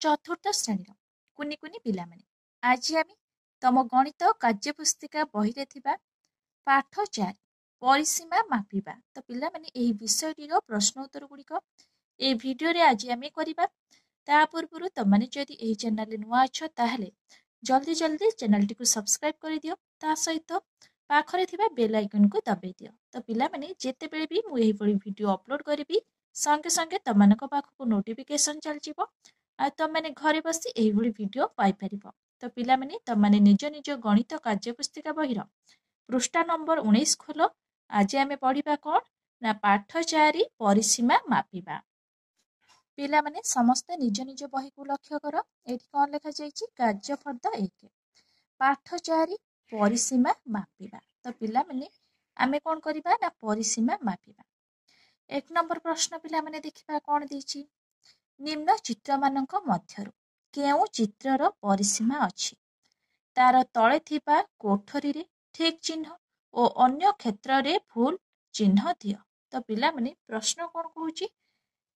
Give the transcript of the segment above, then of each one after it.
ଚତୁର୍ଥ ଶ୍ରେଣୀର କୁନି କୁନି ପିଲାମାନେ, ଆଜି ଆମେ ତମ ଗଣିତ କାର୍ଯ୍ୟପୁସ୍ତିକା ବହିରେ ଥିବା ପାଠ 4 ପରିସୀମା ମାପିବା। ତ ପିଲାମାନେ ଏହି ବିଷୟଟିର ପ୍ରଶ୍ନ ଉତ୍ତର ଗୁଡ଼ିକ ଏହି ଭିଡ଼ିଓରେ ଆଜି ଆମେ କରିବା। ତା ପୂର୍ବରୁ ତମମାନେ ଯଦି ଏହି ଚ୍ୟାନେଲରେ ନୂଆ ଅଛ ତାହେଲେ ଜଲ୍ଦି ଜଲ୍ଦି ଚ୍ୟାନେଲଟିକୁ ସବସ୍କ୍ରାଇବ୍ କରିଦିଅ। ତା ସହିତ ପାଖରେ ଥିବା ବେଲ୍ ଆଇକନକୁ ଦବାଇ ଦିଅ। ତ ପିଲାମାନେ ଯେତେବେଳେ ବି ମୁଁ ଏହିଭଳି ଭିଡ଼ିଓ ଅପଲୋଡ଼ କରିବି ସଙ୍ଗେ ସଙ୍ଗେ ତମମାନଙ୍କ ପାଖକୁ ନୋଟିଫିକେସନ୍ ଚାଲିଯିବ ଆଉ ତମମାନେ ଘରେ ବସି ଏହିଭଳି ଭିଡ଼ିଓ ପାଇପାରିବ। ତ ପିଲାମାନେ ତମମାନେ ନିଜ ନିଜ ଗଣିତ କାର୍ଯ୍ୟପୁସ୍ତିକା ବହିର ପୃଷ୍ଠା ନମ୍ବର 19 ଖୋଲ। ଆଜି ଆମେ ପଢ଼ିବା କ'ଣ ନା ପାଠ 4 ପରିସୀମା ମାପିବା। ପିଲାମାନେ ସମସ୍ତେ ନିଜ ନିଜ ବହିକୁ ଲକ୍ଷ୍ୟ କର। ଏଠି କ'ଣ ଲେଖାଯାଇଛି? କାର୍ଯ୍ୟଫର୍ଦ୍ଦ 1 ପାଠ 4 ପରିସୀମା ମାପିବା। ତ ପିଲାମାନେ ଆମେ କ'ଣ କରିବା ନା ପରିସୀମା ମାପିବା। 1 ନମ୍ବର ପ୍ରଶ୍ନ ପିଲାମାନେ ଦେଖିବା କ'ଣ ଦେଇଛି। ନିମ୍ନ ଚିତ୍ରମାନଙ୍କ ମଧ୍ୟରୁ କେଉଁ ଚିତ୍ରର ପରିସୀମା ଅଛି? ତାର ତଳେ ଥିବା କୋଠରୀରେ ଠିକ୍ ଚିହ୍ନ ଓ ଅନ୍ୟ କ୍ଷେତ୍ରରେ ଭୁଲ ଚିହ୍ନ ଦିଅ। ତ ପିଲାମାନେ ପ୍ରଶ୍ନ କ'ଣ କହୁଛି?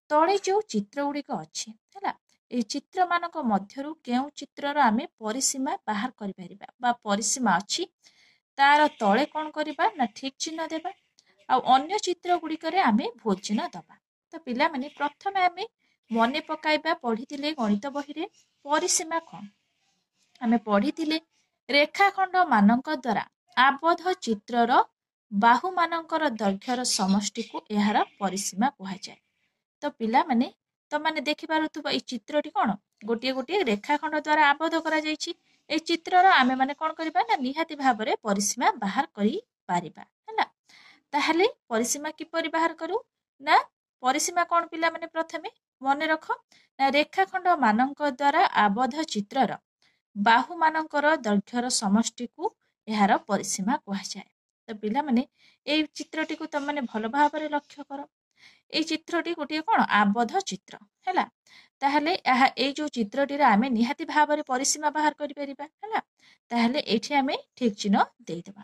ତଳେ ଯେଉଁ ଚିତ୍ର ଗୁଡ଼ିକ ଅଛି ହେଲା, ଏହି ଚିତ୍ରମାନଙ୍କ ମଧ୍ୟରୁ କେଉଁ ଚିତ୍ରର ଆମେ ପରିସୀମା ବାହାର କରିପାରିବା ବା ପରିସୀମା ଅଛି, ତାର ତଳେ କ'ଣ କରିବା ନା ଠିକ୍ ଚିହ୍ନ ଦେବା ଆଉ ଅନ୍ୟ ଚିତ୍ର ଗୁଡ଼ିକରେ ଆମେ ଭୁଲ ଚିହ୍ନ ଦେବା। ତ ପିଲାମାନେ ପ୍ରଥମେ ଆମେ ମନେ ପକାଇବା, ପଢ଼ିଥିଲେ ଗଣିତ ବହିରେ ପରିସୀମା କ'ଣ? ଆମେ ପଢ଼ିଥିଲେ ରେଖାଖଣ୍ଡ ମାନଙ୍କ ଦ୍ୱାରା ଆବଦ୍ଧ ଚିତ୍ରର ବାହୁମାନଙ୍କର ଦୈର୍ଘ୍ୟର ସମଷ୍ଟିକୁ ଏହାର ପରିସୀମା କୁହାଯାଏ। ତ ପିଲାମାନେ ତମାନେ ଦେଖିପାରୁଥିବ ଏଇ ଚିତ୍ରଟି କ'ଣ? ଗୋଟିଏ ଗୋଟିଏ ରେଖାଖଣ୍ଡ ଦ୍ୱାରା ଆବଦ୍ଧ କରାଯାଇଛି। এই ଚିତ୍ରର ଆମେ ମାନେ କ'ଣ କରିବା ନା ନିହାତି ଭାବରେ ପରିସୀମା ବାହାର କରିପାରିବା ହେଲା। ତାହେଲେ ପରିସୀମା କିପରି ବାହାର କରୁ ନା ପରିସୀମା କ'ଣ ପିଲାମାନେ ପ୍ରଥମେ ମନେ ରଖ ନା ରେଖାଖଣ୍ଡ ମାନଙ୍କ ଦ୍ୱାରା ଆବଦ୍ଧ ଚିତ୍ରର ବାହୁମାନଙ୍କର ଦୈର୍ଘ୍ୟର ସମଷ୍ଟିକୁ ଏହାର ପରିସୀମା କୁହାଯାଏ। ତ ପିଲାମାନେ ଏଇ ଚିତ୍ରଟିକୁ ତମମାନେ ଭଲ ଭାବରେ ଲକ୍ଷ୍ୟ କର। এই ଚିତ୍ରଟି ଗୋଟିଏ କ'ଣ ଆବଦ୍ଧ ଚିତ୍ର ହେଲା। ତାହେଲେ ଏଇ ଯେଉଁ ଚିତ୍ରଟିର ଆମେ ନିହାତି ଭାବରେ ପରିସୀମା ବାହାର କରିପାରିବା ହେଲା। ତାହେଲେ ଏଇଠି ଆମେ ଠିକ୍ ଚିହ୍ନ ଦେଇଦେବା।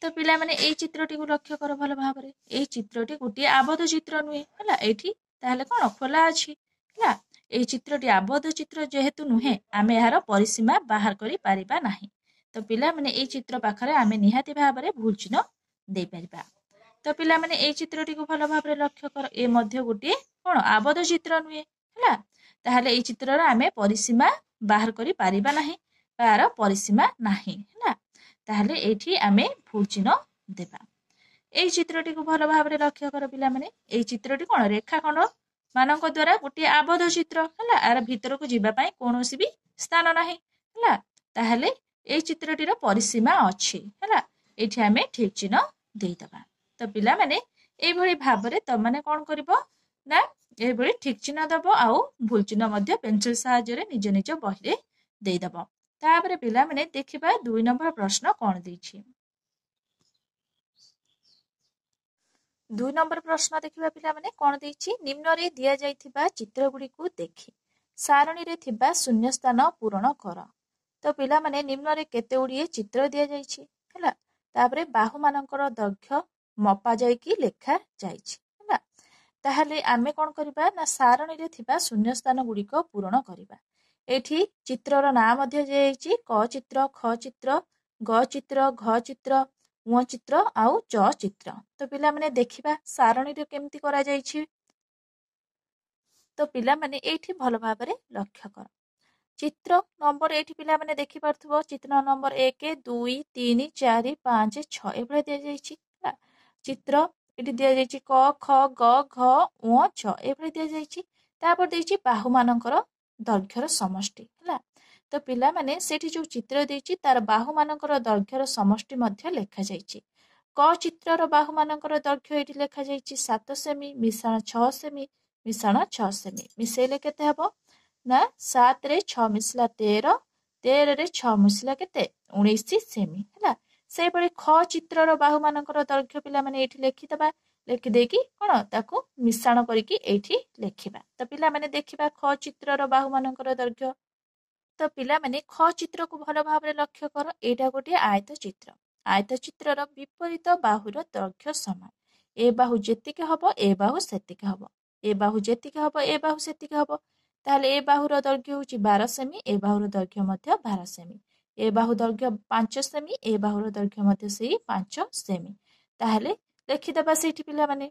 ତ ପିଲାମାନେ ଏଇ ଚିତ୍ରଟିକୁ ଲକ୍ଷ୍ୟ କର ଭଲ ଭାବରେ। ଏଇ ଚିତ୍ରଟି ଗୋଟିଏ ଆବଦ୍ଧ ଚିତ୍ର ନୁହେଁ ହେଲା। ଏଇଠି ତାହେଲେ କ'ଣ ଖୋଲା ଅଛି ହେଲା। এই ଚିତ୍ରଟି ଆବଦ୍ଧ ଚିତ୍ର ଯେହେତୁ ନୁହେଁ ଆମେ ଏହାର ପରିସୀମା ବାହାର କରିପାରିବା ନାହିଁ। ତ ପିଲାମାନେ ଏଇ ଚିତ୍ର ପାଖରେ ଆମେ ନିହାତି ଭାବରେ ଭୁଲ ଚିହ୍ନ ଦେଇପାରିବା। ତ ପିଲାମାନେ ଏଇ ଚିତ୍ରଟିକୁ ଭଲ ଭାବରେ ଲକ୍ଷ୍ୟ କର। ଏ ମଧ୍ୟ ଗୋଟିଏ କ'ଣ ଆବଦ୍ଧ ଚିତ୍ର ନୁହେଁ ହେଲା। ତାହେଲେ ଏଇ ଚିତ୍ରର ଆମେ ପରିସୀମା ବାହାର କରିପାରିବା ନାହିଁ ବା ଏହାର ପରିସୀମା ନାହିଁ ହେଲା। ତାହେଲେ ଏଇଠି ଆମେ ଭୁଲ ଚିହ୍ନ ଦେବା। এই ଚିତ୍ରଟିକୁ ଭଲ ଭାବରେ ଲକ୍ଷ୍ୟ କର ପିଲାମାନେ। এই ଚିତ୍ରଟି କ'ଣ ରେଖାଖଣ୍ଡ ମାନଙ୍କ ଦ୍ୱାରା ଗୋଟିଏ ଆବଦ୍ଧ ଚିତ୍ର ହେଲା। ଏହାର ଭିତରକୁ ଯିବା ପାଇଁ କୌଣସି ବି ସ୍ଥାନ ନାହିଁ ହେଲା। ତାହେଲେ এই ଚିତ୍ରଟିର ପରିସୀମା ଅଛି ହେଲା। ଏଇଠି ଆମେ ଠିକ୍ ଚିହ୍ନ ଦେଇଦେବା। ତ ପିଲାମାନେ এইଭଳି ଭାବରେ ତମମାନେ କ'ଣ କରିବ ନା এইଭଳି ଠିକ୍ ଚିହ୍ନ ଦେବ ଆଉ ଭୁଲ ଚିହ୍ନ ମଧ୍ୟ ପେନସିଲ ସାହାଯ୍ୟରେ ନିଜ ନିଜ ବହିରେ ଦେଇଦେବ। ତାପରେ ପିଲାମାନେ ଦେଖିବା 2 ନମ୍ବର ପ୍ରଶ୍ନ କ'ଣ ଦେଇଛି। 2 ନମ୍ବର ପ୍ରଶ୍ନ ଦେଖିବା ପିଲାମାନେ କ'ଣ ଦେଇଛି। ନିମ୍ନରେ ଦିଆଯାଇଥିବା ଚିତ୍ରଗୁଡ଼ିକୁ ଦେଖି ସାରଣୀରେ ଥିବା ଶୂନ୍ୟସ୍ଥାନ ପୂରଣ କର। ତ ପିଲାମାନେ ନିମ୍ନରେ କେତେ ଗୁଡ଼ିଏ ଚିତ୍ର ଦିଆଯାଇଛି ହେଲା। ତାପରେ ବାହୁମାନଙ୍କର ଦୈର୍ଘ୍ୟ ମପା ଯାଇକି ଲେଖାଯାଇଛି ହେଲା। ତାହେଲେ ଆମେ କ'ଣ କରିବା ନା ସାରଣୀରେ ଥିବା ଶୂନ୍ୟସ୍ଥାନ ଗୁଡ଼ିକ ପୂରଣ କରିବା। ଏଠି ଚିତ୍ରର ନାଁ ମଧ୍ୟ ଦିଆଯାଇଛି। କ ଚିତ୍ର, ଖ ଚିତ୍ର, ଗ ଚିତ୍ର, ଘ ଚିତ୍ର, ଙ ଚିତ୍ର ଆଉ ଚ ଚିତ୍ର। ତ ପିଲାମାନେ ଦେଖିବା ସାରଣୀରେ କେମିତି କରାଯାଇଛି। ତ ପିଲାମାନେ ଏଇଠି ଭଲ ଭାବରେ ଲକ୍ଷ୍ୟ କର। ଚିତ୍ର ନମ୍ବର ଏଇଠି ପିଲାମାନେ ଦେଖିପାରୁଥିବ। ଚିତ୍ର ନମ୍ବର 1, 2, 3, 4, 5, 6 ଏଭଳି ଦିଆଯାଇଛି ହେଲା। ଚିତ୍ର ଏଠି ଦିଆଯାଇଛି କ, ଖ, ଗ, ଘ, ଙ, ଛ ଏଭଳି ଦିଆଯାଇଛି। ତାପରେ ଦେଇଛି ବାହୁମାନଙ୍କର ଦୈର୍ଘ୍ୟର ସମଷ୍ଟି ହେଲା। ତ ପିଲାମାନେ ସେଠି ଯେଉଁ ଚିତ୍ର ଦେଇଛି ତାର ବାହୁମାନଙ୍କର ଦୈର୍ଘ୍ୟର ସମଷ୍ଟି ମଧ୍ୟ ଲେଖାଯାଇଛି। କ ଚିତ୍ରର ବାହୁମାନଙ୍କର ଦୈର୍ଘ୍ୟ ଏଠି ଲେଖାଯାଇଛି 7 ସେମି ମିଶାଣ 6 ସେମି ମିଶାଣ 6 ସେମି। ମିଶେଇଲେ କେତେ ହେବ ନା 7ରେ 6 ମିଶିଲା 13, 13ରେ 6 ମିଶିଲା କେତେ 19 ସେମି ହେଲା। ସେଇଭଳି ଖ ଚିତ୍ରର ବାହୁମାନଙ୍କର ଦୈର୍ଘ୍ୟ ପିଲାମାନେ ଏଇଠି ଲେଖିଦେବା। ଲେଖିଦେଇକି କ'ଣ ତାକୁ ମିଶାଣ କରିକି ଏଇଠି ଲେଖିବା। ତ ପିଲାମାନେ ଦେଖିବା ଖ ଚିତ୍ରର ବାହୁମାନଙ୍କର ଦୈର୍ଘ୍ୟ। ତ ପିଲାମାନେ ଖ ଚିତ୍ରକୁ ଭଲ ଭାବରେ ଲକ୍ଷ୍ୟ କର। ଏଇଟା ଗୋଟିଏ ଆୟତ ଚିତ୍ର। ଆୟତ ଚିତ୍ରର ବିପରୀତ ବାହୁର ଦୈର୍ଘ୍ୟ ସମାନ। ଏ ବାହୁ ଯେତିକି ହବ ଏ ବାହୁ ସେତିକି ହବ। ଏ ବାହୁ ଯେତିକି ହବ ଏ ବାହୁ ସେତିକି ହବ। ताहले ए बाहुर दैर्घ्य होची 12 सेमी ए बाहुर दैर्घ्य मध्य 12 सेमी ए बाहु दैर्घ्य 5 सेमी ए बाहुर दैर्घ्य मध्य सेही 5 सेमी ताहले लिखिदबा सेठी पिला माने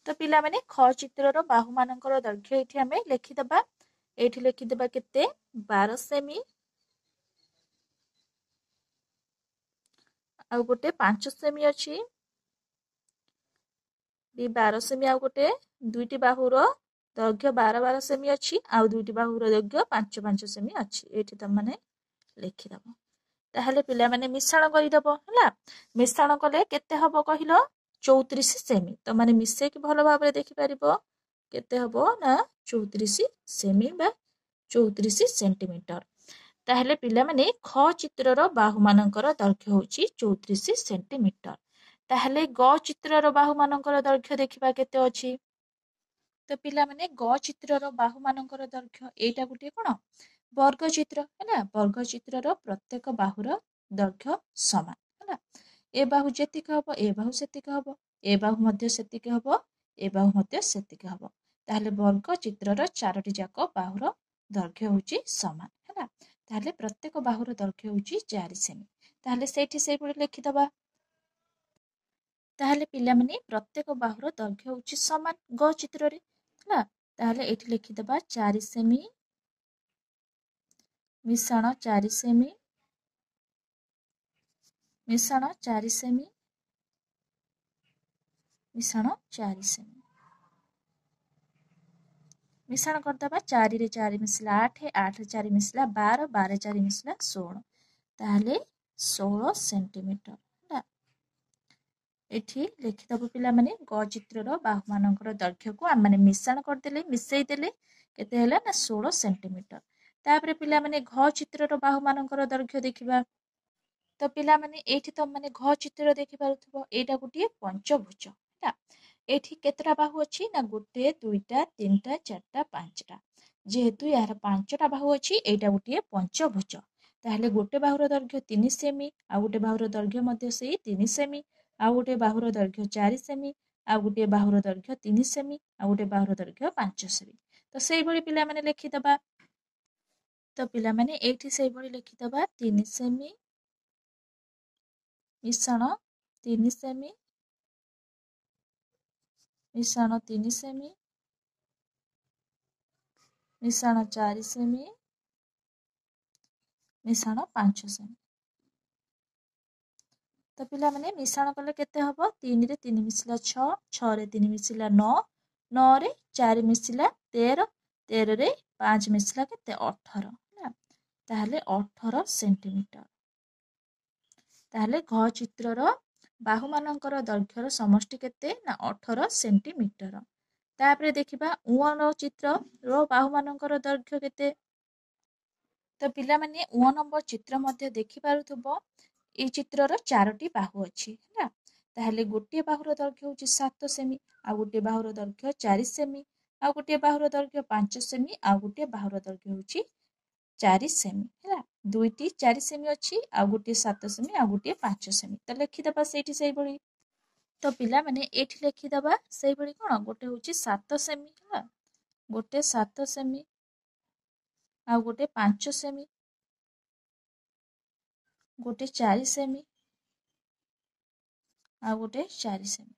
तो पिला माने ख चित्रर बाहु मानकर दैर्घ्य एठी हमें लिखिदबा एठी लिखिदबा केते 12 सेमी आ गोटे 5 सेमी अछि बी 12 सेमी आ गोटे दुईटी बाहुर दैर्घ्य 12 सेमी अछि आ दुईटी बाहुर दैर्घ्य 5 सेमी अछि एठी त माने लिखिदबो ताहले पिला माने मिश्रण करिदबो हला मिश्रण कले केते हबो कहिलो 34 सेमी तो माने मिसे कि भलो भाबरे देखि परिबो केते हबो ना 34 सेमी बा 34 सेंटीमीटर ताहले पिला माने ख चित्रर बाहु मानकर दैर्घ्य होची 34 सेंटीमीटर ताहले ग चित्रर बाहु मानकर दैर्घ्य देखिबा केते अछि तो पिला माने ग चित्रर बाहु मानकर दैर्घ्य एटा गुटे कोन वर्ग चित्र हैना वर्ग चित्रर प्रत्येक बाहुर दैर्घ्य समान हैना ए बाहु जेतिक हबो ए बाहु सेतिक हबो ए बाहु मध्य सेतिक हबो ए बाहु मध्य सेतिक हबो ताहले वर्ग चित्रर चारोटी जाक बाहुर दैर्घ्य होची समान हैना ताहले प्रत्येक बाहुर दैर्घ्य होची 4 सेमी ताहले सेठी सेही पडी लिखिदबा ताहले पिला माने प्रत्येक बाहुर दैर्घ्य होची समान ग चित्र रे हैना ताहले एठी लिखिदबा 4 सेमी मिश्रण 4 सेमी मिश्रण 4 सेमी मिश्रण 4 सेमी मिश्रण करदबा 4 रे 4 मिसला 8 8 रे 4 मिसला 12 12 4 मिसला 16 ताहले 16 सेंटीमीटर हैला एठी लिखिदबो पिला माने ग चित्रर बाहु मानकर दैर्घ्य को हम माने मिश्रण कर देले मिसेई देले केते हैला ना 16 सेंटीमीटर तापरे पिला माने घ चित्रर बाहु मानकर दैर्घ्य देखिबा तो पिला माने एठी तो माने घ चित्र देखि पारुथबो एटा गुटिए पंचभुज हैला एठी केतरा बाहु अछि ना गुटे दुईटा तीनटा चारटा पांचटा जेहेतु यार पांचटा बाहु अछि एटा गुटिए पंचभुज ताहले गोटे बाहुर दैर्घ्य 3 सेमी आ गोटे बाहुर दैर्घ्य मध्य सेही 3 सेमी आ गोटे बाहुर दैर्घ्य 4 सेमी आ गोटे बाहुर दैर्घ्य 3 सेमी आ गोटे बाहुर दैर्घ्य 5 सेमी तो सेही भली पिला माने लिखिदबा तो पिला माने एठी सेही भली लिखिदबा 3 सेमी मिश्रण 3 सेमी मिश्रण 3 सेमी मिश्रण 4 सेमी मिश्रण 5 सेमी तो पिला माने मिश्रण कले केते हबो 3 रे 3 मिसला 6 6 रे 3 मिसला 9 9 रे 4 मिसला 13 13 रे 5 मिसला केते 18 ना ताहले 18 सेंटीमीटर ताहले घ चित्रर बाहु मानकर दैर्घ्यर समष्टि केते ना 18 सेंटीमीटर तापरे देखिबा उअन चित्र रो बाहु मानकर दैर्घ्य केते तो पिला माने उअ नंबर चित्र मध्ये देखि पारुथबो ए चित्रर चारोटी बाहु अछि हैला ताहले गोटे बाहुर दैर्घ्य होची 7 सेमी आ गोटे बाहुर दैर्घ्य 4 सेमी आ गोटे बाहुर दैर्घ्य 5 सेमी आ गोटे बाहुर दैर्घ्य होची 4 सेमी हैला दुईटी 4 सेमी अछि आ गोटे 7 सेमी आ गोटे 5 सेमी तो लिखिदबा सेठी सेही बळी तो पिला माने एठी लिखिदबा सेही बळी कोन गोटे होची 7 सेमी हैला गोटे 7 सेमी आ गोटे 5 सेमी गोटे 4 सेमी आ गोटे 4 सेमी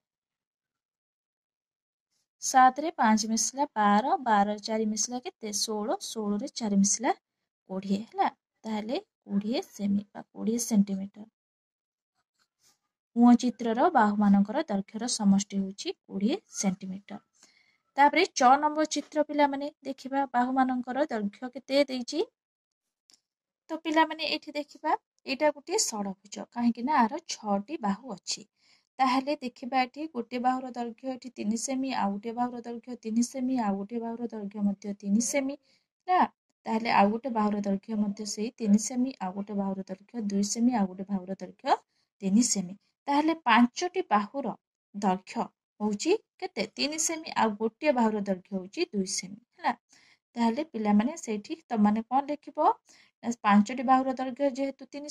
7 रे 5 मिसला 12 12 रे 4 मिसला केते 16 16 रे 4 मिसला 20 हैला ताहले 20 सेमी बा 20 सेंटीमीटर उह चित्रर बाहु मानकर दैर्घ्यर समष्टि होची 20 सेंटीमीटर तापरे 6 नंबर चित्र पिला माने देखिबा बाहु मानकर दैर्घ्य केते देइची तो पिला माने एठी देखिबा एटा गुटे षडभुज काहे कि ना आरो 6 टी बाहु अछि ताहले देखिबा एठी गोटे बाहुर दैर्घ्य एठी 3 सेमी आ गोटे बाहुर दैर्घ्य 3 सेमी आ गोटे बाहुर दैर्घ्य मध्य 3 सेमी ना ताहले आ गोटे बाहुर दैर्घ्य मध्य सेही 3 सेमी आ गोटे बाहुर दैर्घ्य 2 सेमी आ गोटे बाहुर दैर्घ्य 3 सेमी ताहले पांचटी बाहुर दैर्घ्य होउची केते 3 सेमी आ गोटे बाहुर दैर्घ्य होउची 2 सेमी हैला ताहले पिला माने सेठी त माने कोन लिखिबो पांचटी बाहुर दैर्घ्य जेहेतु 3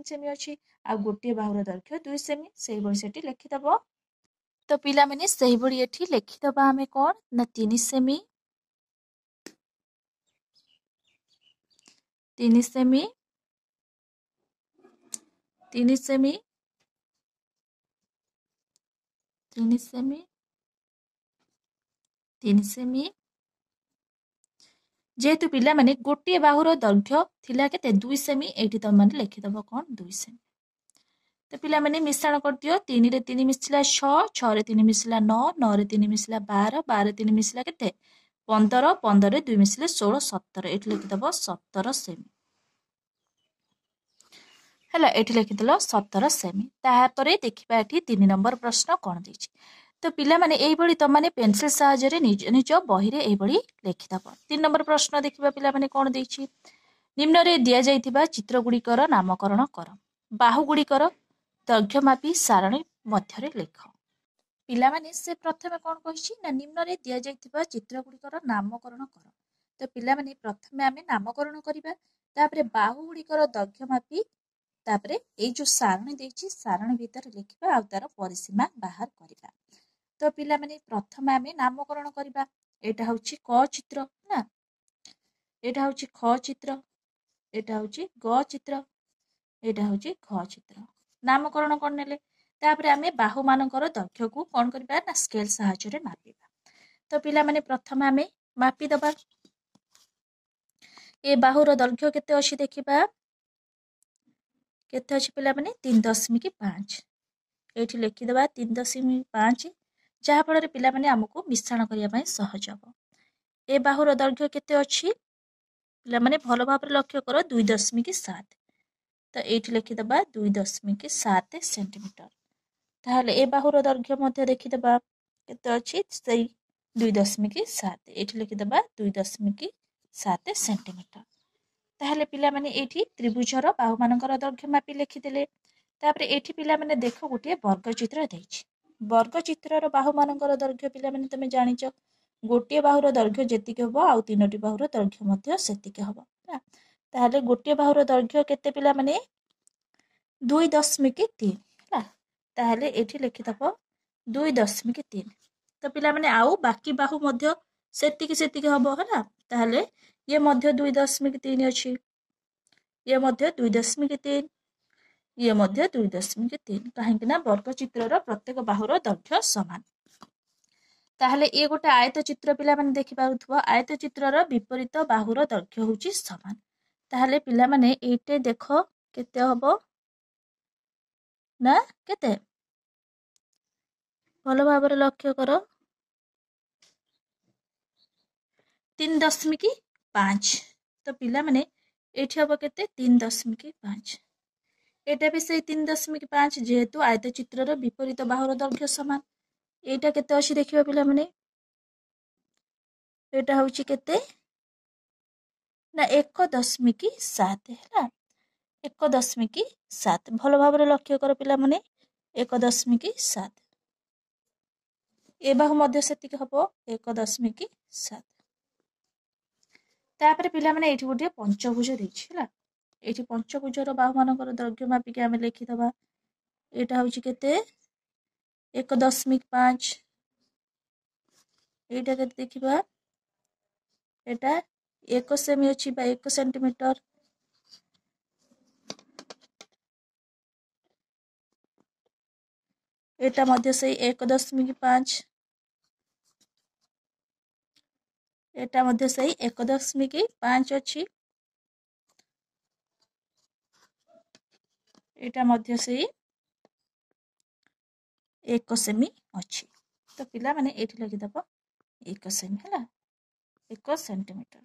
सेमी अछि आ गोटे बाहुर दैर्घ्य 2 सेमी सेही बळी सेठी लिखिदबो तो पिला माने सेही बळी एठी लिखिदबा हमें कोन ना 3 सेमी 3 ସେମି 3 ସେମି 3 ସେମି 3 ସେମି जेहेतु पिला माने गोटे बाहुर दैर्घ्य थिला केते 2 सेमी एठी तम माने लिखि दबो कोन 2 सेमी तो पिला माने मिश्रण कर दियो 3 रे 3 मिसला 6 6 रे 3 मिसला 9 9 रे 3 मिसला 12 12 रे 3 मिसला केते 15 15 रे 2 मिसले 16 17 एठी लिखि दबो 17 सेमी हला एठी लिखि दलो 17 सेमी ताहापरे देखिबा एठी 3 नंबर प्रश्न कोन दैछि तो पिला माने एई बळी त माने पेंसिल सहायरे निज निज बही रे एई बळी लिखि दबो 3 नंबर प्रश्न देखिबा पिला माने कोन दैछि निम्न रे दिया जाइथिबा चित्र गुडीकर नामकरण कर बाहु गुडीकर दैर्घ्य मापी सारणी मध्य रे लिख पिला माने से प्रथमे कोन कहिछि ना निम्न रे दिया जाइथिबा चित्र गुडीकर नामकरण कर तो पिला माने प्रथमे आमे नामकरण करिबा तापरे बाहु गुडीकर दैर्घ्य मापी तापरे एई जो सारणी दैछि सारणी भीतर लिखिबा आ तार परिसीमा बाहर करिबा तो पिला माने प्रथमे आमे नामकरण करिबा एटा होछि क चित्र ना एटा होछि ख चित्र एटा होछि ग चित्र एटा होछि ख चित्र नामकरण करनेले तापरे आमे बाहु मानकर दैर्घ्य को कोन करिबा ना स्केल सहायरे मापिबा तो पिला माने प्रथमे आमे मापी दबा ए बाहुर दैर्घ्य केते अछि देखिबा केते अछि पिला माने 3.5 एठी लिखि दबा 3.5 जहा फल पिला माने हमकु मिश्रण करिया पई सहज हबो ए बाहुर दैर्घ्य केते अछि पिला माने भलो भाबरे लक्ष्य करो 2.7 तो एठी लिखि दबा 2.7 सेंटीमीटर ताहले ए बाहुर दैर्घ्य मध्ये देखि दबा केते अछि सेई 2.7 एठी लिखि दबा 2.7 सेंटीमीटर ताहले पिला माने एठी त्रिभुजर बाहु मानकर दैर्घ्य मापी लिखि देले तापरे एठी पिला माने देखो गुटे वर्ग चित्र दैछि वर्ग चित्रर बाहु मानकर दैर्घ्य पिला माने तमे जानिच गोटे बाहुर दैर्घ्य जेतिके हबो आ तीनोटी बाहुर दैर्घ्य मध्ये सेतिके हबो ना ताहले गोटे बाहुर दैर्घ्य केते पिला माने 2.3 हला ताहले एठी लिखि दबो 2.3 तो पिला माने आउ बाकी बाहु मध्ये सेतिके हबो हला ताहले ये मध्ये 2.3 अछि ये मध्ये 2.3 ये मध्ये 2.3 काहेकि ना वर्ग चित्रर प्रत्येक बाहुर दैर्घ्य समान ताहले ए गोटे आयत चित्र पिला माने देखि पाउथबो आयत चित्रर विपरीत बाहुर दैर्घ्य होची समान ताहले पिला माने एटे देखो केते हबो ना केते भलो भाबरे लक्ष्य करो 3.5 तो पिला माने एठी हबो केते 3.5 एटा भी से 3.5 जेहेतु आयत चित्रर विपरीत बाहुर दैर्घ्य समान एटा केते अछि देखिबा पिला माने एटा होची केते ना 1.7 हैला 1.7 भलो भाबरे लक्ष्य करो पिला माने 1.7 ए बाहु मध्ये सेतिक हबो 1.7 तापरे पिला माने एठी गोटे पंचभुज दैछि हैला एठी पंचभुजर बाहु मानकर दैर्घ्य मापी के आमे लिखि दबा एटा होची केते 1.5 एटा केते देखिबा एटा 1 सेमी अछि बा 1 सेंटीमीटर एटा मध्ये से 1.5 एटा मध्ये से 1.5 अछि एटा मध्ये से 1 सेमी अछि तो पिला माने एठी लगी दबो 1 सेमी हला 1 सेंटीमीटर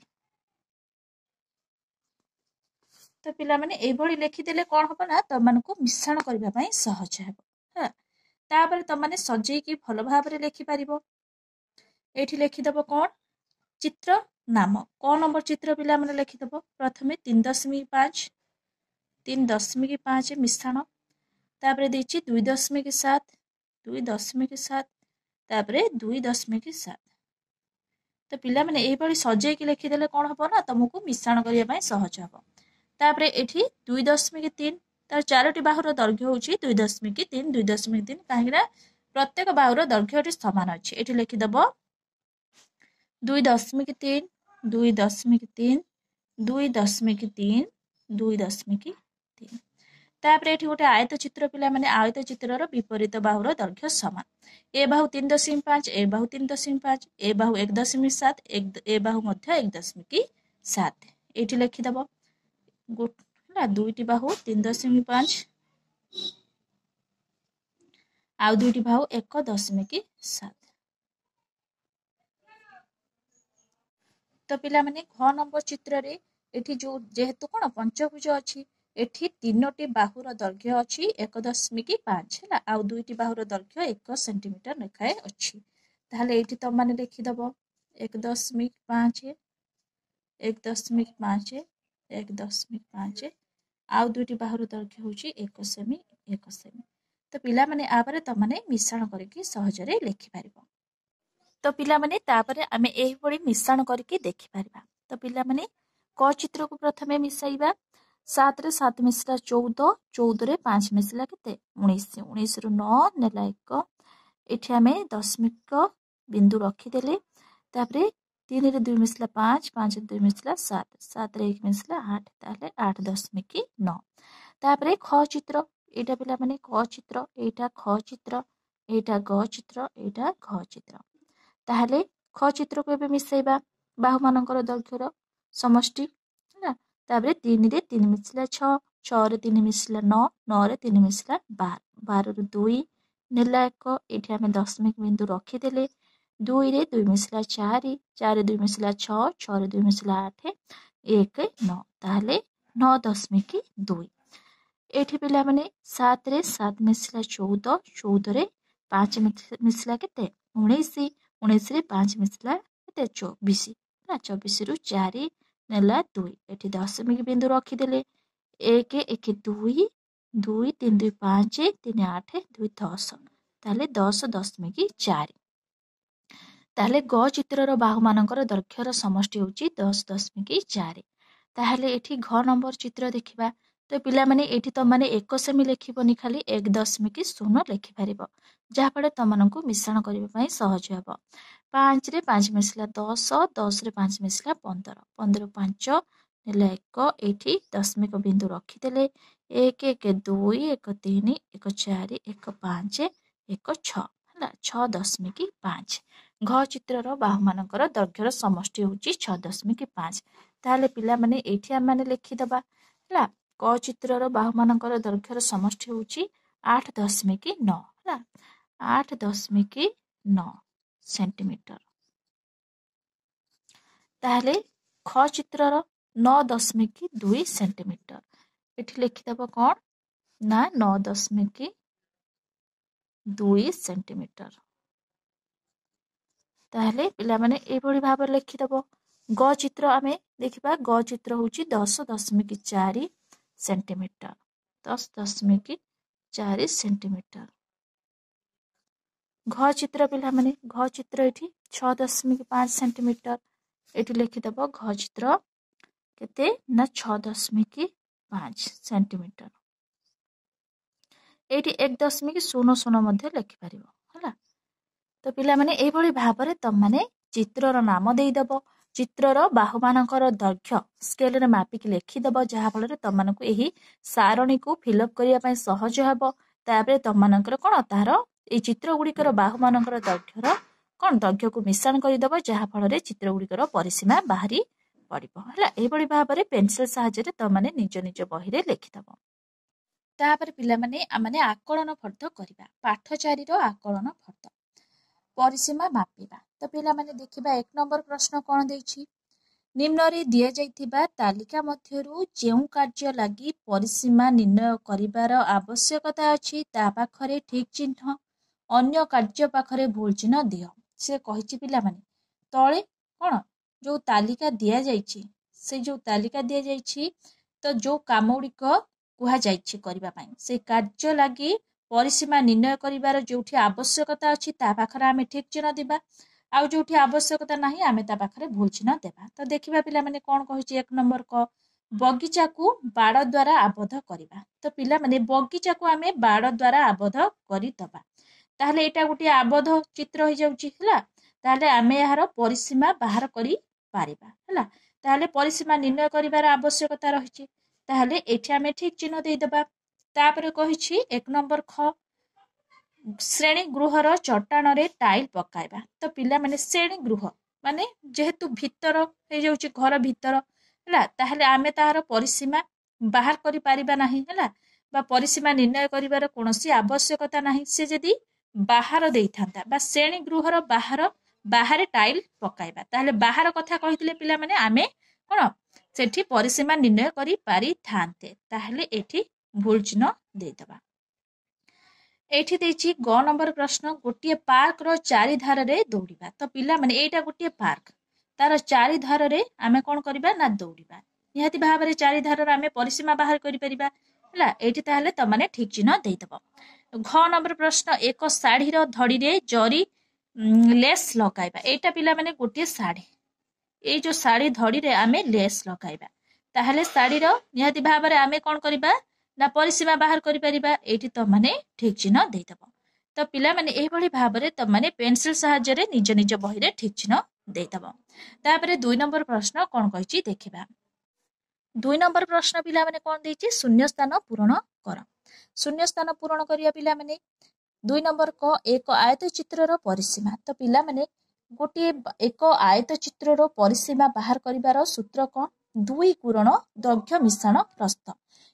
तो पिला माने ए भली लिखि देले कोन हबो ना त मानको मिश्रण करबा पई सहज हेबो हा तापर त माने सजै की भलो भाबरे लिखि पारिबो एठी लिखि दबो कोन चित्र नाम कोन नंबर चित्र पिला माने लिखि दबो प्रथमे 3.5 3.5 मिश्रण तापर देछि 2.7 2.7 तापर 2.7 तो पिला माने एही बळी सजै की लिखि देले कोन हबो ना तुमको मिश्रण करिया पई सहज हबो तापर एठी 2.3 तार चारोटी बाहुर दैर्घ्य होची 2.3 2.3 काहेकि ना प्रत्येक बाहुर दैर्घ्य एठी समान अछि एठी लिखि दबो 2.3 2.3 2.3 2.3 तापर एठी गोटे आयत चित्र पिला माने आयत चित्रर विपरीत बाहुर दैर्घ्य समान ए बाहु 3.5 ए बाहु 3.5 ए बाहु 1.7 ए बाहु मध्य 1.7 एठी लिखि दबो ना दुईटी बाहु 3.5 आउ दुईटी बाहु 1.7 तो पिला माने घ नंबर चित्र रे एठी जो जेहेतु कोन पंचभुज अछि एठी तीनोटी बाहुर दैर्घ्य अछि 1.5 हैला आउ दुईटी बाहुर दैर्घ्य 1 सेंटीमीटर लेखाए अछि ताहले एठी त माने लिखि दबो 1.5 1.5 1.5 आउ दुईटी बाहुर दैर्घ्य होछि 1 सेमी 1 सेमी तो पिला माने आबरे त माने मिश्रण करके सहजरे लिखि पारिबो तो पिला माने तापरे आमे एही पडी मिश्रण करके देखि पारिबा तो पिला माने क चित्र को प्रथमे मिसाइबा 7 रे 7 मिसला 14 14 रे 5 मिसला केते 19 19 रु 9 नेला 1 एठी आमे दशमिक बिंदु रखी देले तापरे 3 रे 2 मिसला 5 5 रे 2 मिसला 7 7 रे 1 मिसला 8 ताले 8.9 तापरे ख चित्र एटा पिला माने क चित्र एटा ख चित्र एटा ग चित्र एटा घ चित्र ताहले ख चित्र को एबे मिसाइबा बाहु मानकर दैर्घ्यर समष्टि हैला ताबरे 3 रे 3 मिसला 6 6 रे 3 मिसला 9 9 रे 3 मिसला 12 12 रे 2 नेला 1 एठी हमें दशमिक बिंदु रखी देले 2 रे 2 मिसला 4 4 रे 2 मिसला 6 6 रे 2 मिसला 8 1 9 ताहले 9.2 एठी पिला माने 7 रे 7 मिसला 14 14 रे 5 मिसला केते 19 19 रे 5 मिसला केते 24 ना 24 रु 4 नेला 2 एठी दशमिक बिंदु रखी देले 1 1 2 2 3 2 5 3 8 2 10 ताले 10.4 ताले ग चित्रर बाहु मानकर दैर्घ्यर समष्टि होची 10.4 ताहले एठी घ नंबर चित्र देखिबा तो पिला माने एठी त माने 1 सेमी लेखिबनी खाली 1.0 लेखि पारिबो जहा पड़े तमनकु मिश्रण करिबा पई सहज हेबो 5 रे 5 मिसला 10 10 रे 5 मिसला 15 15 5 नेला 1 एठी दशमिक बिंदु रखी देले 1 1 2 1 3 1 4 1 5 1 6 हला 6.5 घ चित्रर बाहु मानकर दैर्घ्यर समष्टि होची 6.5 ताहले पिला माने एठी हम माने लिखि दबा हला क चित्रर बाहु मानकर दैर्घ्यर समष्टि होची 8.9 हला 8.9 सेंटीमीटर ताहले ख चित्रर 9.2 सेंटीमीटर एठी लिखि दबा कोन ना 9.2 सेंटीमीटर ताहले पिला माने ए भली भाबर लिखि दबो ग चित्र आमे देखिबा ग चित्र होची 10.4 सेंटीमीटर 10.4 सेंटीमीटर घ चित्र पिला माने घ चित्र एठी 6.5 सेंटीमीटर एठी लिखि दबो घ चित्र केते ना 6.5 सेंटीमीटर एठी 1.00 मध्ये लिखि पारिबो हला तो पिला माने ए भली भाबरे तम माने चित्रर नाम देई दबो चित्रर बाहु मानकर दैर्घ्य स्केल रे मापिक लिखि दबो जहा फल रे तम मानकु एही सारणी को फिल अप करिया पई सहज हेबो ताबरे तम मानकर कोन तार ए चित्र गुड़िकर बाहु मानकर दैर्घ्यर कोन दैर्घ्य को मिश्रण करि दबो जहा फल रे चित्र गुड़िकर परिसीमा बाहरी पड़िबो हला ए भली भाबरे पेंसिल सहायता रे तम माने निज निज बही रे लिखि दबो तापर पिला माने आमाने आकलन फर्द करिबा पाठ 4 रो आकलन फर्द परिसीमा मापिबा तो पिला माने देखिबा 1 नंबर प्रश्न कोन देछि निम्न रे दिया जाइथिबा तालिका मध्यरु जेउ कार्य लागि परिसीमा निर्णय करिबार आवश्यकता अछि ता पाखरे ठीक चिन्ह अन्य कार्य पाखरे भूल चिन्ह दियो से कहिछि पिला माने तळे कोन जो तालिका दिया जाइछि से जो तालिका दिया जाइछि तो जो कामोडी को कुहा जाइछि करिबा पई से कार्य लागि परिसीमा निर्णय करिबार जोठी आवश्यकता अछि ता पाखरे आमे ठीक चिन्ह दिबा आउ जोठी आवश्यकता नाही आमे ता पाखरे भूल चिन्ह देबा तो देखिबा पिला माने कोन कहिछि 1 नंबर को बगीचा को बाड़ द्वारा आबद्ध करिबा तो पिला माने बगीचा को आमे बाड़ द्वारा आबद्ध करि दबा ताहले एटा गुटी आबद्ध चित्र होई जाउछि हला ताहले आमे यार परिसीमा बाहर करि पारिबा हला ताहले परिसीमा निर्णय करिवार आवश्यकता रहिछि ताहले एठी आमे ठीक चिन्ह देई देबा। तापरे कहिछि 1 नंबर ख श्रेणी गृहर चट्टाण रे टाइल पकाइबा। तो पिला माने श्रेणी गृह माने जेहेतु भीतर हे जाउछि घर भीतर हला ताहले आमे ताहार परिसीमा बाहर करि पारिबा नाही हला बा परिसीमा निर्णय करिवार कोनोसी आवश्यकता नाही। से जदि बाहर देइथांता बा श्रेणी गृहर बाहर टाइल पकाइबा ताहले बाहर कथा कहितले पिला माने आमे कोन सेठी परिसीमा निर्णय करि पारि थांते ताहले एठी भूल चिन्ह देइतबा। एठी देछि ग नंबर प्रश्न गोटिए पार्क रो चारि धार रे दौड़िबा। तो पिला माने एटा गोटिए पार्क तार चारि धार रे आमे कोन करिबा ना दौड़िबा निहाती भाबरे चारि धार रे आमे परिसीमा बाहर करि परिबा हला एठी ताहले त माने ठीक चिन्ह देइतबो। घ नंबर प्रश्न एक साड़ी रो धड़ी रे जरी लेस लगाइबा। एटा पिला माने गोटिए साड़ी ए जो साड़ी धड़ी रे आमे लेस लगाइबा ताहले साड़ी रो निहाती भाबरे आमे कोन करिबा ना परिसीमा बाहर करि परिबा एठी त माने ठीक चिन्ह देइतबो। तो पिला माने एही भली भाबरे त माने पेंसिल सहाय्य रे निज निज बही रे ठीक चिन्ह देइतबो। तापरे 2 नंबर प्रश्न कोन कहिछि देखिबा। 2 नंबर प्रश्न पिला माने कोन देछि शून्य स्थान पूरण कर। शून्य स्थान पूरण करिया पिला माने 2 नंबर क एक आयत चित्र रो परिसीमा। तो पिला माने गोटे एक आयत चित्र रो परिसीमा बाहर करिवार सूत्र कोन 2 गुणन दैर्घ्य मिश्रण प्रस्थ।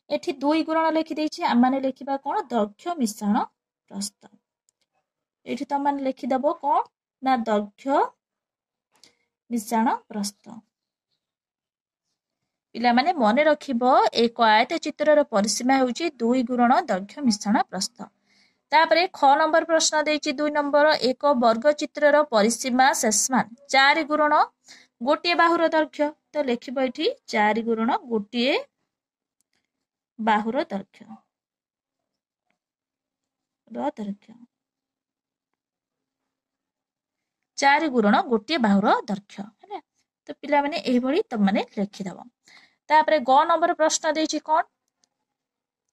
एठी 2 गुणन लिखि देछि आ माने लिखिबा कोन दैर्घ्य मिश्रण प्रस्थ। एठी त माने लिखि दबो कोन ना दैर्घ्य मिश्रण प्रस्थ। पिला माने मने रखिबो एक आयत चित्र रो परिसीमा होउची 2 गुणन दैर्घ्य मिश्रण प्रस्थ। तापरे ख नंबर प्रश्न देछि 2 नंबर एक वर्ग चित्र रो परिसीमा शेषमान 4 गुणन गोटिए बाहुर दैर्घ्य। तो लिखिबो एठी 4 गुणन गोटिए बाहुर दैर्घ्य दैर्घ्य 4 गुणन गोटिए बाहुर दैर्घ्य हैला। तो पिला माने एही भली त माने लिखि दबो। तापरे ग नंबर प्रश्न देछि कोन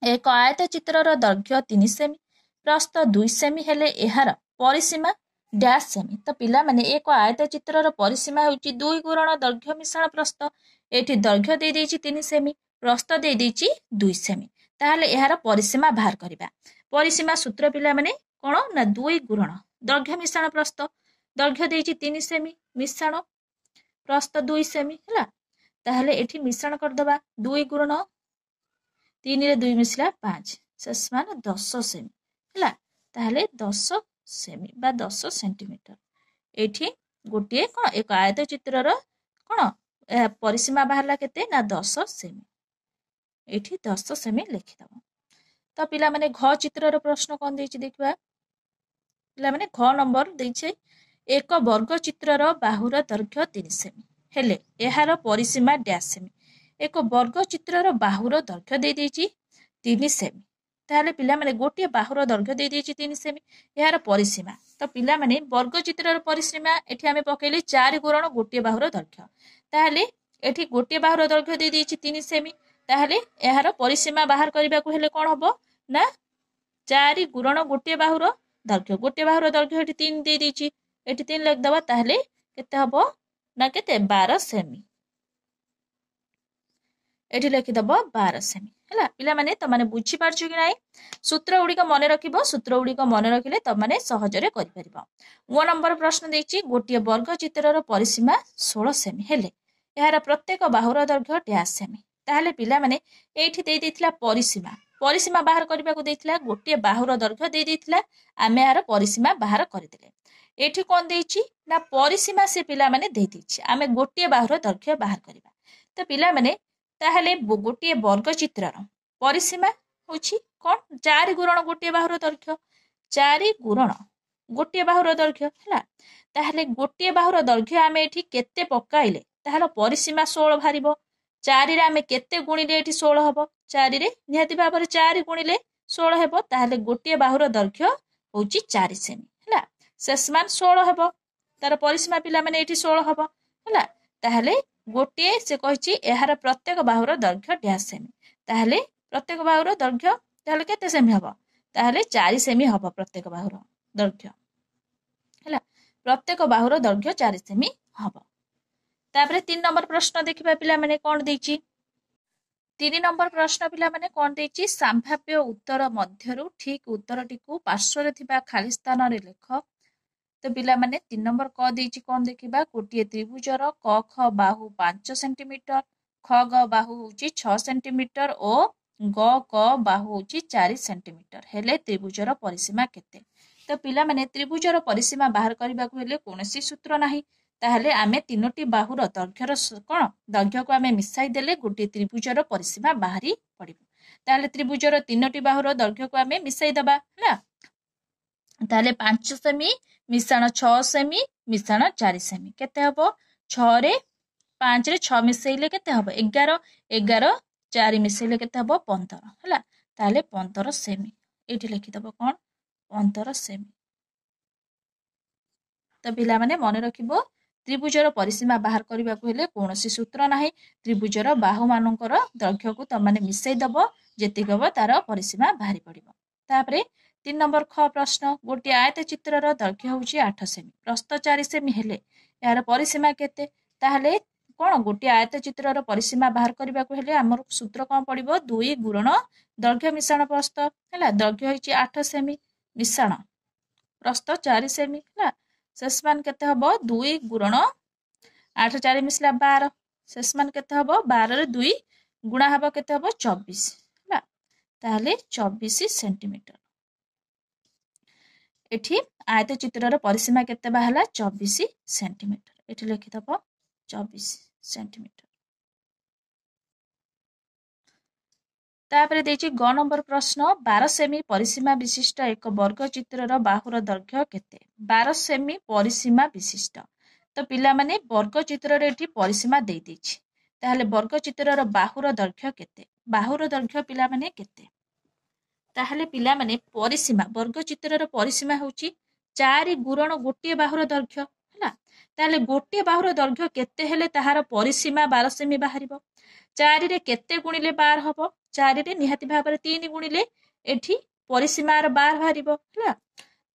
एक आयत चित्र रो दैर्घ्य 3 सेमी प्रस्थ 2 सेमी हेले एहार परिसीमा डैश सेमी। तो पिला माने एक आयत चित्र रो परिसीमा होउची 2 गुणन दैर्घ्य मिश्रण प्रस्थ। एठी दैर्घ्य दे देछि 3 सेमी प्रस्थ दे देछि 2 सेमी ताहले एहार परिसीमा बाहर करिबा। परिसीमा सूत्र पिला माने कोन ना 2 गुणन दैर्घ्य मिश्रण प्रस्थ दैर्घ्य देछि 3 सेमी मिश्रण प्रस्थ 2 सेमी हला ताहले एठी मिश्रण कर दबा 2 गुणन 3 रे 2 मिसला 5 शेषमान 10 सेमी हला ताहले 10 सेमी बा 10 सेंटीमीटर। एठी गोटिए कोन एक आयत चित्र रो कोन परिसीमा बाहरला केते ना 10 सेमी एठी 10 सेमी लिखि दबो। तो पिला माने घ चित्र रो प्रश्न कोन देछि देखबा। पिला माने घ नंबर देछि एक वर्ग चित्र रो बाहुर दैर्घ्य 3 सेमी हेले एहार परिसीमा डैश सेमी। एक वर्ग चित्र रो बाहुर दैर्घ्य दे देछि 3 सेमी ताहले पिला माने गोटिए बाहुर दैर्घ्य दे देछि 3 सेमी एहार परिसीमा। तो पिला माने वर्ग चित्र रो परिसीमा एठी आमे पकेले 4 गुणन गोटिए बाहुर दैर्घ्य ताहले एठी गोटिए बाहुर दैर्घ्य दे देछि 3 सेमी ताहले एहार परिसीमा बाहर करिबा को हेले कोन हबो ना 4 गुणन गोटिए बाहुर दैर्घ्य गोटिए बाहुर दैर्घ्य एठी 3 दे देछि एठी 3 लिख दबा ताहले केते हबो ना केते 12 सेमी एठी लिखि दबो 12 सेमी हला। पिला माने त माने बुझी पारछु कि नाही सूत्र उडी को मने रखिबो सूत्र उडी को मने रखिले त माने सहजरे करि परिबो। 1 नंबर प्रश्न देछि गोटिए वर्ग चित्र रो परिसीमा 16 सेमी हेले एहार प्रत्येक बाहुर दैर्घ्य डैश सेमी ताहले पिला माने एठी दे देथिला परिसीमा बाहर करिबा को देथिला गोटिए बाहुर दैर्घ्य दे देथिला आमे एहार परिसीमा बाहर करिदेले। एठी कोन देछि ना परिसीमा से पिला माने दे देछि आमे गोटिए बाहुर दैर्घ्य बाहर करिबा। तो पिला माने ताहले गोटिए वर्ग चित्र रो परिसीमा होछि कोन 4 गुणन गोटिए बाहुर दैर्घ्य 4 गुणन गोटिए बाहुर दैर्घ्य हला ताहले गोटिए बाहुर दैर्घ्य आमे एठी केते पकाइले ताहले परिसीमा 16 भारिबो 4 रे आमे केते गुणिले एठी 16 हबो 4 रे निहाती भाबरे 4 गुणिले 16 हेबो ताहले गोटिए बाहुर दैर्घ्य होछि 4 सेमी हला शेषमान 16 हेबो तार परिसीमा पिला माने एठी 16 हबो हला ताहले गोटिए से कहिछि एहार प्रत्येक बाहुर दैर्घ्य डैश सेमी ताहले प्रत्येक बाहुर दैर्घ्य ताहले केते सेमी हबो ताहले 4 सेमी हबो प्रत्येक बाहुर दैर्घ्य हला प्रत्येक बाहुर दैर्घ्य 4 सेमी हबो। तापरे 3 नंबर प्रश्न देखिबा पिला माने कोन देछि 3 नंबर प्रश्न पिला माने कोन देछि संभाव्य उत्तर मध्यरु ठीक उत्तरटिकु पार्श्वरे थिबा खाली स्थान रे लेख तो पिला माने 3 नंबर क देछि कोन देखिबा गोटिए त्रिभुजर क ख बाहु 5 सेंटीमीटर ख ग बाहु होछि 6 सेंटीमीटर ओ ग क बाहु होछि 4 सेंटीमीटर हेले त्रिभुजर परिसीमा केते तो पिला माने त्रिभुजर परिसीमा बाहर करबाकू हेले कोनोसी सूत्र नाही ताहले आमे तीनोटी बाहुर दैर्घ्यर कोन दैर्घ्यको आमे मिसाई देले गोटे त्रिभुजर परिसीमा बाहरी पड़िबो ताहले त्रिभुजर तीनोटी बाहुर दैर्घ्यको आमे मिसाई दबा हला ताहले 5 सेमी मिश्रण 6 सेमी मिश्रण 4 सेमी केते हबो 6 रे 5 रे 6 मिसेइले केते हबो 11 11 4 मिसेइले केते हबो 15 हला ताहले 15 सेमी एठी लिखि दबो कोन 15 सेमी तो पिला माने मने रखिबो त्रिभुजर परिसीमा बाहर करबाकू हेले कोनोसी सूत्र नाही त्रिभुजर बाहु मानकर दैर्घ्य को त माने मिसेई दबो जेतिक हबो तार परिसीमा बाहरी पड़िबो तापरे 3 नंबर ख प्रश्न गोटे आयत चित्रर दैर्घ्य होउची 8 सेमी प्रस्थ 4 सेमी हेले यार परिसीमा केते ताहले कोन गोटे आयत चित्रर परिसीमा बाहर करबाकू हेले हमर सूत्र कोन पड़िबो 2 गुणन दैर्घ्य मिश्रण प्रस्थ हला दैर्घ्य होइची 8 सेमी मिश्रण प्रस्थ 4 सेमी हला शेषमान केते हबो 2 गुणन 8 4 मिसला 12 शेषमान केते हबो 12 रे 2 गुणा हबो केते हबो 24 हला ताहले 24 सेंटीमीटर एठी आयत चित्रर परिसीमा केते बाहला 24 सेंटीमीटर एठी लिखि दबो 24 सेंटीमीटर तापरे देछि ग नंबर प्रश्न 12 सेमी परिसीमा विशिष्ट एक वर्ग चित्रर बाहुर दैर्घ्य केते 12 सेमी परिसीमा विशिष्ट तो पिला माने वर्ग चित्रर एठी परिसीमा देइ दैछि ताहले वर्ग चित्रर बाहुर दैर्घ्य केते बाहुर दैर्घ्य पिला माने केते ताहले पिला माने परिसीमा वर्ग चित्रर परिसीमा होछि 4 गुणन गोटे बाहुर दैर्घ्य हला ताहले गोटे बाहुर दैर्घ्य केते हेले ताहार परिसीमा 12 सेमी बाहरिबो 4 रे केते गुणिले 12 हबो 4 रे निहाती भाबरे 3 गुणिले एठी परिसीमार 12 बाहरिबो हला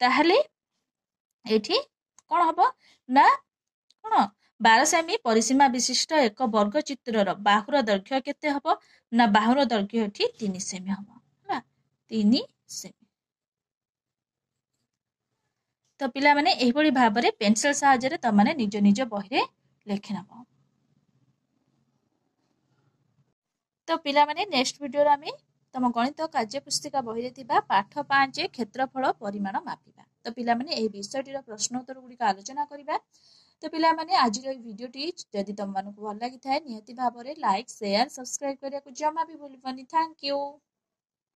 ताहले एठी कोन हबो ना कोन 12 सेमी परिसीमा विशिष्ट एक वर्ग चित्रर बाहुर दैर्घ्य केते हबो ना बाहुर दैर्घ्य एठी 3 सेमी हबो हला 3 सेमी तो पिला माने एही बडी भाबरे पेंसिल सहायरे त माने निज निज बहिरे लेखि नबो तो पिला माने नेक्स्ट वीडियो रे आमे तम गणित कार्य पुस्तिका बहिरे थिबा पाठ 5 क्षेत्रफल परिमाण मापिबा तो पिला माने एही विषयटीर प्रश्न उत्तर गुडी का आलोचना करिबा तो पिला माने आज रो वीडियो टी जदि तम मानको भल लागि थाए निहति भाबरे लाइक शेयर सब्सक्राइब करिया को जमा भी भूलबनी थैंक यू।